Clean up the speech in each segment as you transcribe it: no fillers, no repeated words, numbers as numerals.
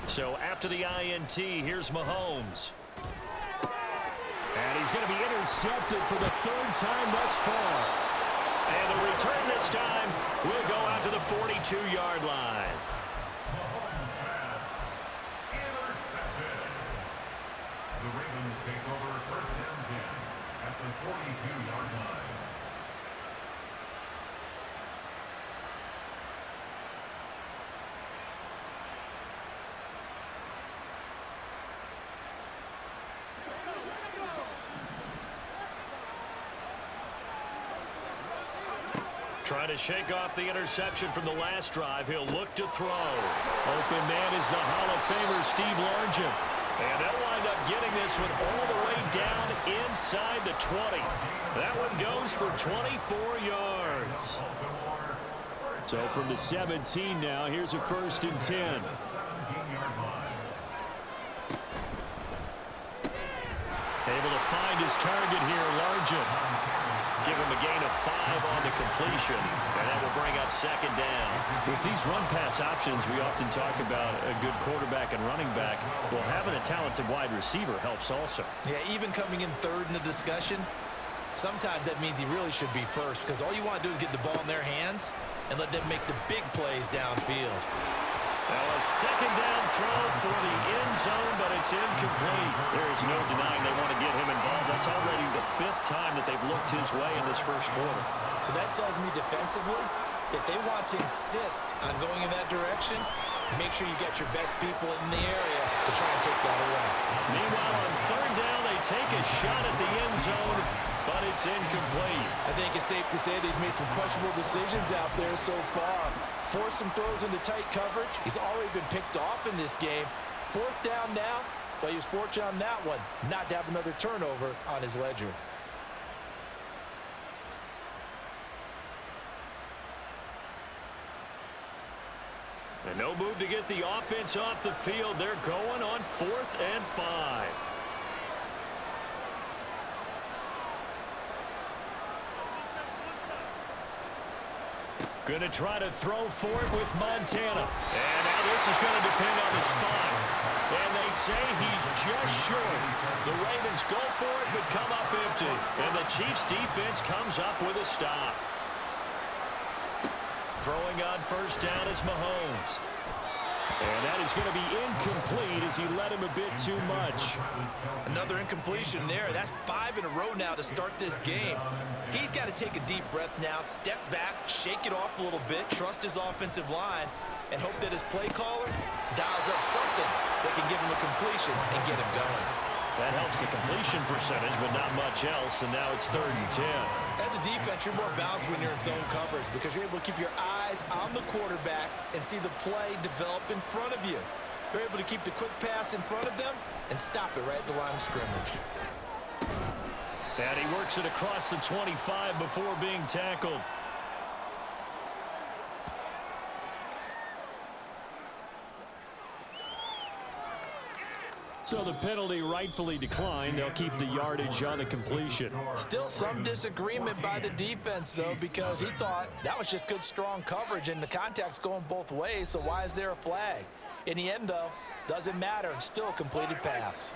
So after the INT, here's Mahomes. And he's going to be intercepted for the third time thus far. And the return this time will go out to the 42-yard line. The Ravens take over first down 10 at the 42-yard line. Trying to shake off the interception from the last drive. He'll look to throw. Open man is the Hall of Famer, Steve Largent. And they'll wind up getting this one all the way down inside the 20. That one goes for 24 yards. So from the 17 now, here's a 1st and 10. Able to find his target here, Largent. Give him a gain of 5 on the completion, and that will bring up 2nd down. With these run-pass options, we often talk about a good quarterback and running back. Well, having a talented wide receiver helps also. Yeah, even coming in 3rd in the discussion, sometimes that means he really should be 1st, because all you want to do is get the ball in their hands and let them make the big plays downfield. Now a 2nd down throw for the end zone, but it's incomplete. There is no denying they want to get him involved. That's already the 5th time that they've looked his way in this first quarter. So that tells me defensively that they want to insist on going in that direction. Make sure you get your best people in the area to try and take that away. Meanwhile, on 3rd down, they take a shot at the end zone, but it's incomplete. I think it's safe to say that he's made some questionable decisions out there so far. Forced some throws into tight coverage. He's already been picked off in this game. 4th down now, but he was fortunate on that one not to have another turnover on his ledger. And no move to get the offense off the field. They're going on 4th and 5. Going to try to throw for it with Montana. And now this is going to depend on the spot. And they say he's just short. The Ravens go for it but come up empty. And the Chiefs defense comes up with a stop. Throwing on 1st down is Mahomes. And that is going to be incomplete as he led him a bit too much. Another incompletion there. That's 5 in a row now to start this game. He's got to take a deep breath now, step back, shake it off a little bit, trust his offensive line, and hope that his play caller dials up something that can give him a completion and get him going. That helps the completion percentage, but not much else, and now it's 3rd and 10. As a defense, you're more balanced when you're in zone coverage because you're able to keep your eyes on the quarterback and see the play develop in front of you. You're able to keep the quick pass in front of them and stop it right at the line of scrimmage. And he works it across the 25 before being tackled. So the penalty rightfully declined. They'll keep the yardage on the completion. Still some disagreement by the defense, though, because he thought that was just good, strong coverage, and the contact's going both ways, so why is there a flag? In the end, though, doesn't matter. Still a completed pass.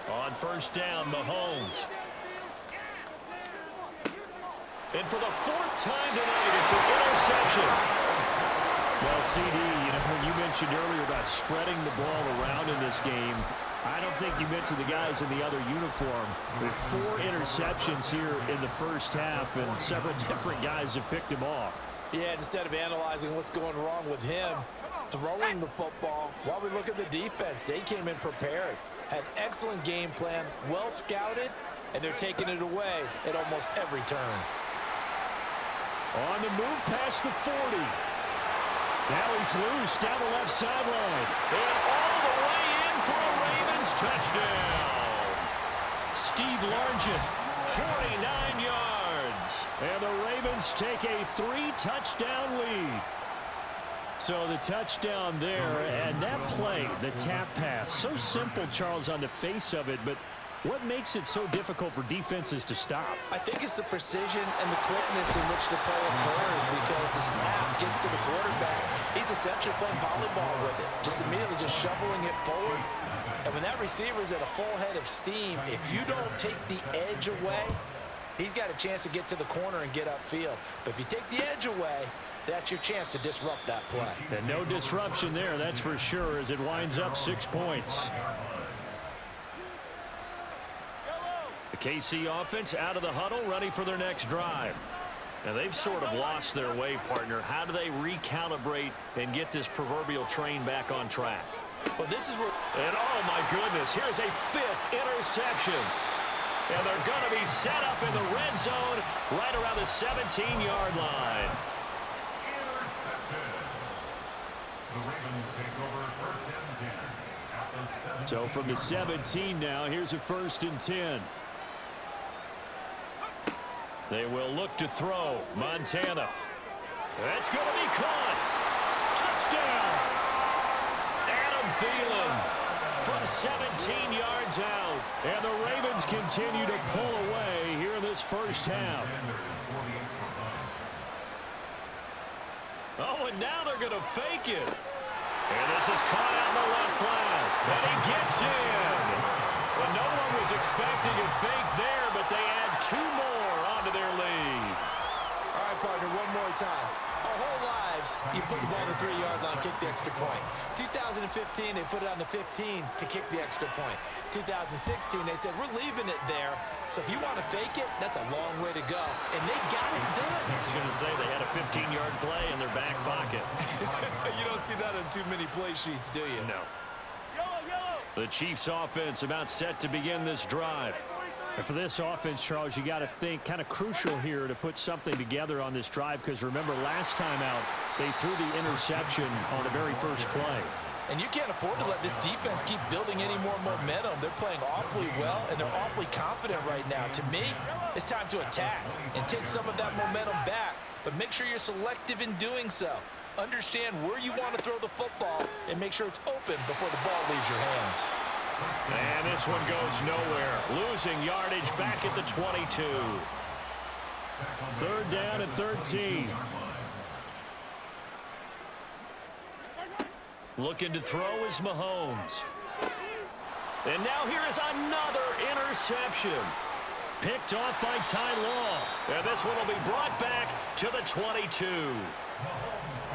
On 1st down, Mahomes. And for the 4th time tonight, it's an interception. Well, CD, when you mentioned earlier about spreading the ball around in this game, I don't think you mentioned the guys in the other uniform. With 4 interceptions here in the first half, and several different guys have picked him off. Yeah, instead of analyzing what's going wrong with him, throwing the football, while we look at the defense, they came in prepared, had excellent game plan, well scouted, and they're taking it away at almost every turn. On the move past the 40. Now he's loose down the left sideline. And all the way in for a Ravens touchdown. Steve Largent, 49 yards. And the Ravens take a 3-touchdown lead. So the touchdown there, and that play, the tap pass, so simple, Charles, on the face of it, but what makes it so difficult for defenses to stop? I think it's the precision and the quickness in which the play occurs, because the leans to the quarterback, he's essentially playing volleyball with it, just immediately just shoveling it forward. And when that receiver's at a full head of steam, if you don't take the edge away, he's got a chance to get to the corner and get upfield. But if you take the edge away, that's your chance to disrupt that play. And no disruption there, that's for sure, as it winds up 6 points. The KC offense out of the huddle, ready for their next drive. Now, they've sort of lost their way, partner. How do they recalibrate and get this proverbial train back on track? Well, this is where... And, oh, my goodness, here's a 5th interception. And they're going to be set up in the red zone right around the 17-yard line. The Ravens take over first and 10 at the 17. So from the 17 now, here's a 1st and 10. They will look to throw. Montana. That's going to be caught. Touchdown. Adam Thielen from 17 yards out. And the Ravens continue to pull away here in this first half. Oh, and now they're going to fake it. And this is caught out in the left flat. And he gets in. Well, no one was expecting a fake there, but they add 2 more onto their lead. All right, partner, one more time. Our whole lives, you put the ball on the 3-yard line, kick the extra point. 2015, they put it on the 15 to kick the extra point. 2016, they said, we're leaving it there. So if you want to fake it, that's a long way to go. And they got it done. I was going to say they had a 15-yard play in their back pocket. You don't see that on too many play sheets, do you? No. The Chiefs offense about set to begin this drive. And for this offense, Charles, you got to think kind of crucial here to put something together on this drive, because remember last time out they threw the interception on the very first play. And you can't afford to let this defense keep building any more momentum. They're playing awfully well, and they're awfully confident right now. To me, it's time to attack and take some of that momentum back, but make sure you're selective in doing so. Understand where you want to throw the football and make sure it's open before the ball leaves your hands. And this one goes nowhere. Losing yardage back at the 22. 3rd down and 13. Looking to throw is Mahomes. And now here is another interception. Picked off by Ty Law. And this one will be brought back to the 22.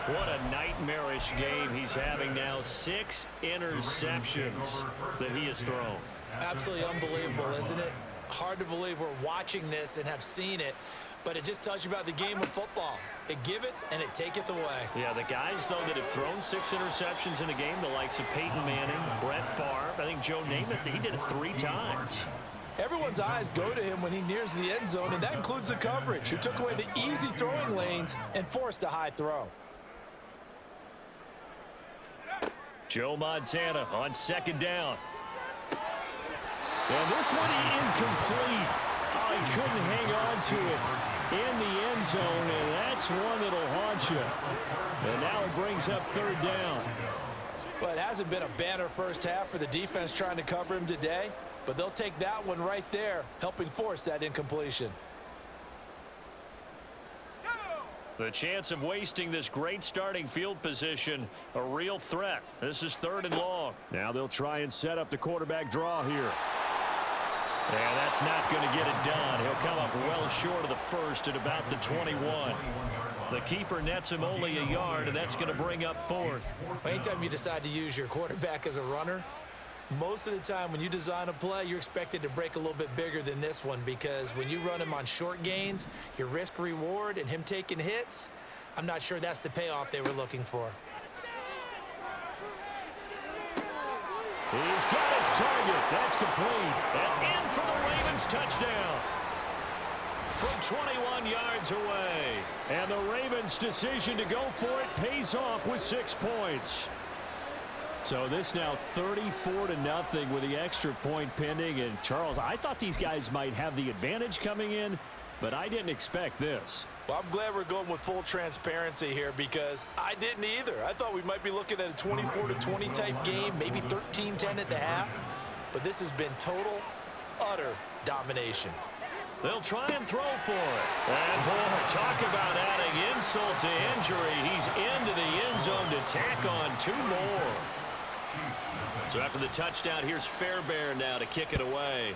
What a nightmarish game he's having now. 6 interceptions that he has thrown. Absolutely unbelievable, isn't it? Hard to believe we're watching this and have seen it, but it just tells you about the game of football. It giveth and it taketh away. Yeah, the guys, though, that have thrown 6 interceptions in a game, the likes of Peyton Manning, Brett Favre, I think Joe Namath, he did it 3 times. Everyone's eyes go to him when he nears the end zone, and that includes the coverage, who took away the easy throwing lanes and forced a high throw. Joe Montana on 2nd down. And this one incomplete. Oh, he couldn't hang on to it in the end zone, and that's one that'll haunt you. And now it brings up 3rd down. Well, it hasn't been a banner first half for the defense trying to cover him today, but they'll take that one right there, helping force that incompletion. The chance of wasting this great starting field position, a real threat. This is 3rd and long. Now they'll try and set up the quarterback draw here. And that's not going to get it done. He'll come up well short of the first at about the 21. The keeper nets him only a yard, and that's going to bring up 4th. Anytime you decide to use your quarterback as a runner, most of the time when you design a play, you're expected to break a little bit bigger than this one, because when you run him on short gains, your risk reward and him taking hits, I'm not sure that's the payoff they were looking for. He's got his target. That's complete. And in for the Ravens touchdown. From 21 yards away. And the Ravens' decision to go for it pays off with 6 points. So this now 34-0 with the extra point pending. And Charles, I thought these guys might have the advantage coming in, but I didn't expect this. Well, I'm glad we're going with full transparency here, because I didn't either. I thought we might be looking at a 24-20 type game, maybe 13-10 at the half. But this has been total, utter domination. They'll try and throw for it. And, boy, talk about adding insult to injury. He's into the end zone to tack on 2 more. So after the touchdown, here's Fairbairn now to kick it away.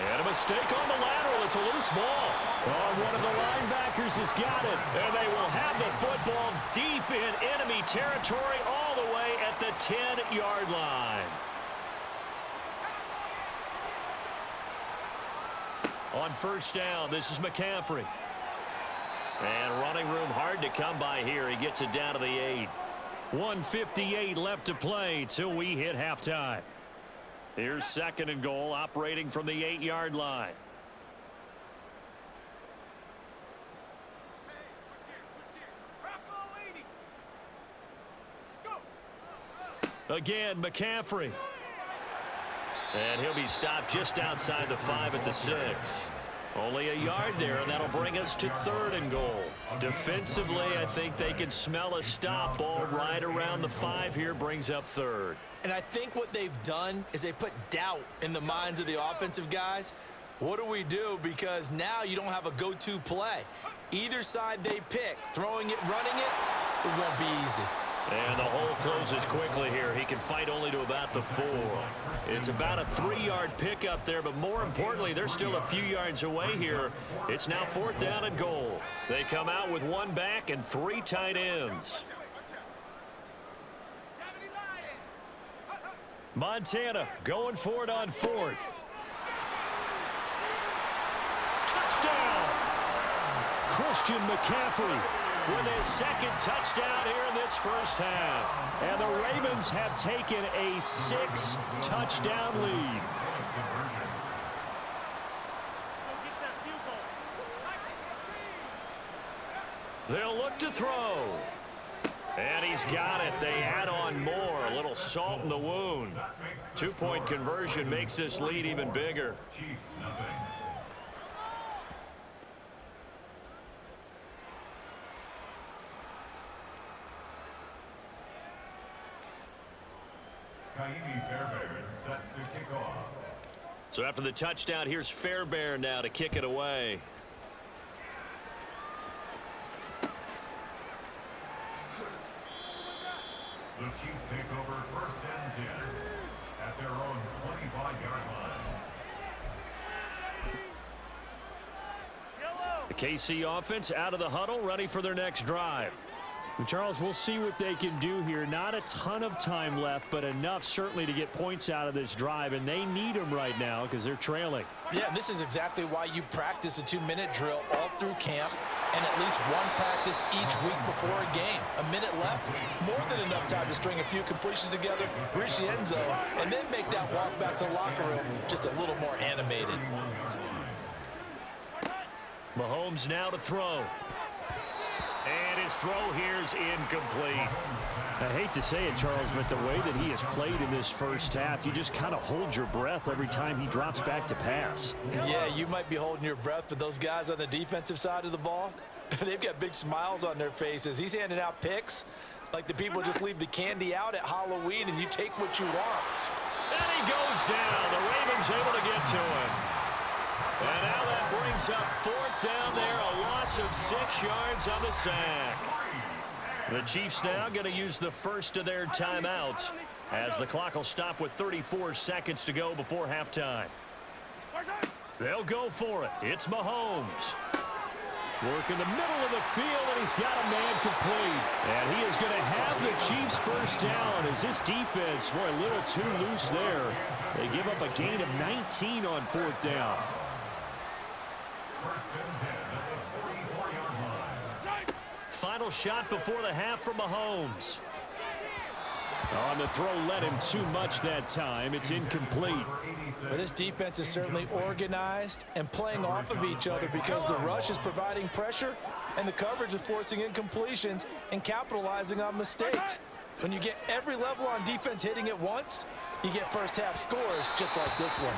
And a mistake on the lateral. It's a loose ball. Oh, one of the linebackers has got it. And they will have the football deep in enemy territory all the way at the 10-yard line. On first down, this is McCaffrey. And running room hard to come by here. He gets it down to the 8. 1:58 left to play till we hit halftime. Here's 2nd and goal, operating from the 8-yard line. Again, McCaffrey. And he'll be stopped just outside the 5 at the 6. Only a yard there, and that'll bring us to 3rd and goal. Defensively, I think they can smell a stop. Ball right around the 5 here brings up 3rd. And I think what they've done is they put doubt in the minds of the offensive guys. What do we do? Because now you don't have a go-to play. Either side they pick, throwing it, running it won't be easy. And the hole closes quickly here. He can fight only to about the 4. It's about a 3-yard pickup there, but more importantly, they're still a few yards away here. It's now 4th down and goal. They come out with 1 back and 3 tight ends. Montana going for it on 4th. Touchdown! Christian McCaffrey with his 2nd touchdown here in this first half. And the Ravens have taken a 6-touchdown lead. They'll look to throw. And he's got it. They add on more. A little salt in the wound. 2-point conversion makes this lead even bigger. Chiefs, nothing. Fairbairn set to kick off. So after the touchdown, here's Fairbairn now to kick it away. The Chiefs take over 1st and 10 at their own 25-yard line. The KC offense out of the huddle, ready for their next drive. And Charles, we'll see what they can do here. Not a ton of time left, but enough certainly to get points out of this drive, and they need them right now because they're trailing. Yeah, this is exactly why you practice a 2-minute drill all through camp and at least 1 practice each week before a game. A minute left, more than enough time to string a few completions together, reach the end zone, and then make that walk back to the locker room just a little more animated. Mahomes now to throw. And his throw here is incomplete. I hate to say it, Charles, but the way that he has played in this first half, you just kind of hold your breath every time he drops back to pass. Yeah, you might be holding your breath, but those guys on the defensive side of the ball, they've got big smiles on their faces. He's handing out picks like the people just leave the candy out at Halloween and you take what you want. And he goes down. The Ravens able to get to him. And now that brings up 4th down there, a loss of 6 yards on the sack. The Chiefs now going to use the first of their timeouts as the clock will stop with 34 seconds to go before halftime. They'll go for it. It's Mahomes. Work in the middle of the field, and he's got a man complete. And he is going to have the Chiefs first down as this defense were a little too loose there. They give up a gain of 19 on 4th down. 1st and 10 at the 44-yard line. Final shot before the half from Mahomes. On the throw, led him too much that time. It's incomplete. Well, this defense is certainly organized and playing off of each other because the rush is providing pressure and the coverage is forcing incompletions and capitalizing on mistakes. When you get every level on defense hitting at once, you get first half scores just like this one.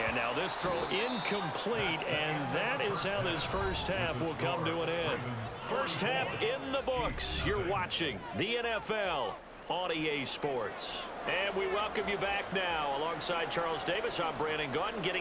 And now this throw incomplete, and that is how this first half will come to an end. First half in the books. You're watching the NFL on EA Sports. And we welcome you back now. Alongside Charles Davis, I'm Brandon Gunn, getting